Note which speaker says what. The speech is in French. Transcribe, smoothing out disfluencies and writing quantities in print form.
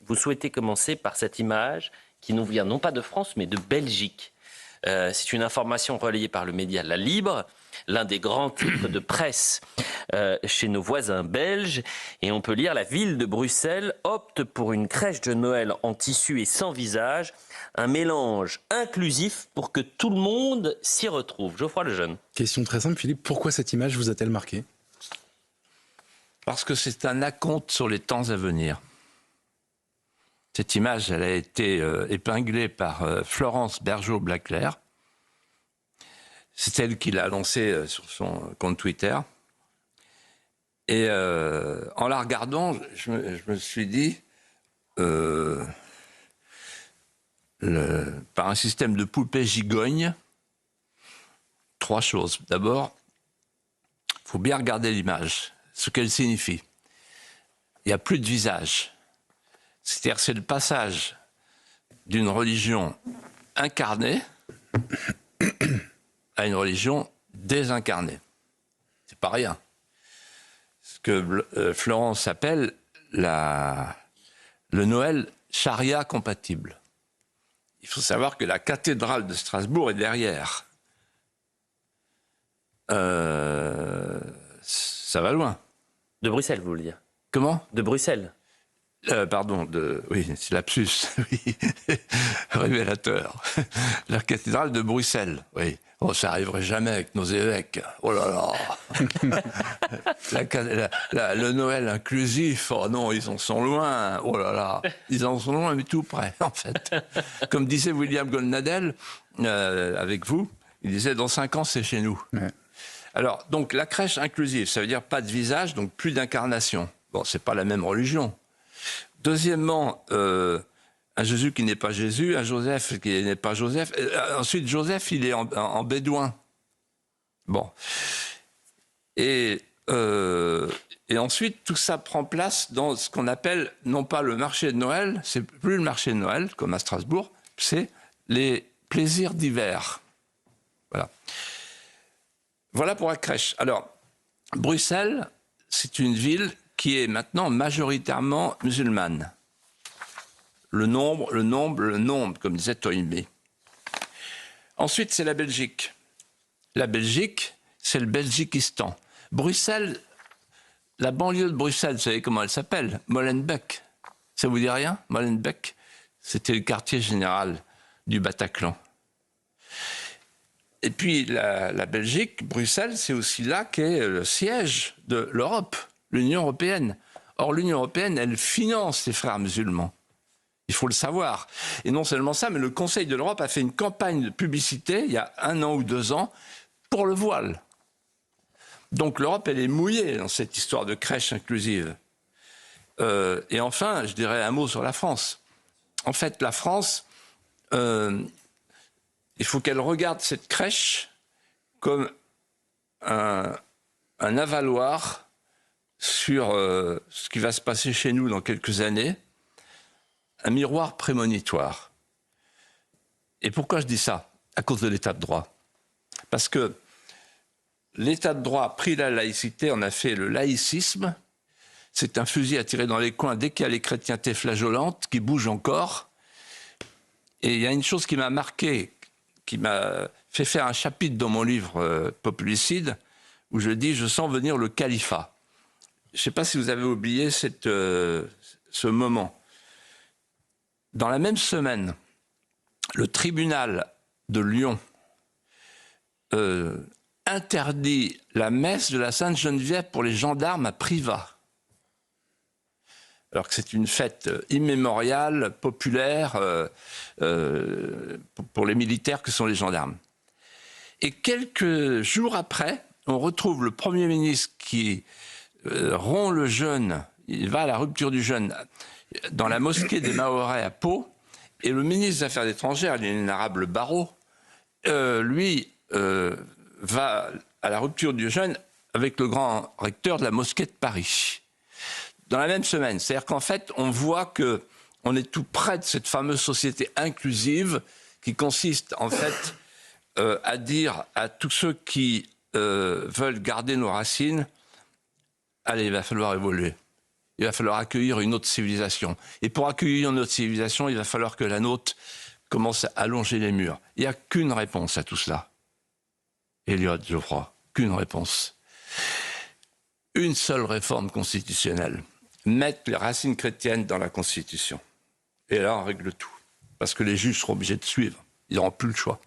Speaker 1: vous souhaitez commencer par cette image qui nous vient non pas de France, mais de Belgique. C'est une information relayée par le média La Libre, l'un des grands titres de presse chez nos voisins belges. Et on peut lire: la ville de Bruxelles opte pour une crèche de Noël en tissu et sans visage, un mélange inclusif pour que tout le monde s'y retrouve. Geoffroy Lejeune.
Speaker 2: Question très simple, Philippe, pourquoi cette image vous a-t-elle marqué?
Speaker 3: Parce que c'est un acompte sur les temps à venir. Cette image, elle a été épinglée par Florence Bergeau-Blaclair. C'est elle qui l'a lancée sur son compte Twitter. Et en la regardant, je me suis dit, par un système de poupée gigogne, trois choses. D'abord, il faut bien regarder l'image, ce qu'elle signifie. Il n'y a plus de visage. C'est-à-dire, c'est le passage d'une religion incarnée à une religion désincarnée. C'est pas rien. Ce que Florence appelle le Noël charia compatible. Il faut savoir que la cathédrale de Strasbourg est derrière. Ça va loin.
Speaker 1: De Bruxelles, vous voulez dire?
Speaker 3: Comment?
Speaker 1: De Bruxelles.
Speaker 3: Oui, c'est lapsus, oui, révélateur. La cathédrale de Bruxelles, oui. Oh, ça arriverait jamais avec nos évêques. Oh là là. Le Noël inclusif, oh non, ils en sont loin. Oh là là, ils en sont loin, mais tout près, en fait. Comme disait William Goldnadel, avec vous, il disait, dans 5 ans, c'est chez nous. Ouais. Alors, donc, la crèche inclusive, ça veut dire pas de visage, donc plus d'incarnation. Bon, c'est pas la même religion. Deuxièmement, un Jésus qui n'est pas Jésus, un Joseph qui n'est pas Joseph. Ensuite, Joseph, il est en bédouin. Bon. Et ensuite, tout ça prend place dans ce qu'on appelle, non pas le marché de Noël, c'est plus le marché de Noël, comme à Strasbourg, c'est les plaisirs d'hiver. Voilà. Voilà pour la crèche. Alors, Bruxelles, c'est une ville qui est maintenant majoritairement musulmane. Le nombre, comme disait Toynbee. Ensuite, c'est la Belgique. La Belgique, c'est le Belgiquistan. Bruxelles, la banlieue de Bruxelles, vous savez comment elle s'appelle? Molenbeek. Ça vous dit rien? Molenbeek, c'était le quartier général du Bataclan. Et puis, la Belgique, Bruxelles, c'est aussi là qu'est le siège de l'Europe, l'Union européenne. Or, l'Union européenne, elle finance les frères musulmans. Il faut le savoir. Et non seulement ça, mais le Conseil de l'Europe a fait une campagne de publicité, il y a 1 an ou 2 ans, pour le voile. Donc l'Europe, elle est mouillée dans cette histoire de crèche inclusive. Et enfin, je dirais un mot sur la France. En fait, la France, il faut qu'elle regarde cette crèche comme un avaloir sur ce qui va se passer chez nous dans quelques années, un miroir prémonitoire. Et pourquoi je dis ça? À cause de l'état de droit. Parce que l'état de droit a pris la laïcité, on a fait le laïcisme, c'est un fusil à tirer dans les coins dès qu'il y a les chrétientés flageolantes qui bougent encore. Et il y a une chose qui m'a marqué, qui m'a fait faire un chapitre dans mon livre Populicide, où je dis « Je sens venir le califat ». Je ne sais pas si vous avez oublié ce moment. Dans la même semaine, le tribunal de Lyon interdit la messe de la Sainte-Geneviève pour les gendarmes à Privas. Alors que c'est une fête immémoriale, populaire, pour les militaires que sont les gendarmes. Et quelques jours après, on retrouve le Premier ministre qui rompt le jeûne, il va à la rupture du jeûne, dans la mosquée des Mahorais à Pau, et le ministre des Affaires étrangères, l'inénarrable Barrot, lui va à la rupture du jeûne avec le grand recteur de la mosquée de Paris. Dans la même semaine. C'est-à-dire qu'en fait, on voit qu'on est tout près de cette fameuse société inclusive qui consiste en fait à dire à tous ceux qui veulent garder nos racines, allez, il va falloir évoluer. Il va falloir accueillir une autre civilisation. Et pour accueillir une autre civilisation, il va falloir que la nôtre commence à allonger les murs. Il n'y a qu'une réponse à tout cela. Eliot, Geoffroy, qu'une réponse. Une seule réforme constitutionnelle. Mettre les racines chrétiennes dans la Constitution. Et là, on règle tout. Parce que les juges seront obligés de suivre. Ils n'auront plus le choix.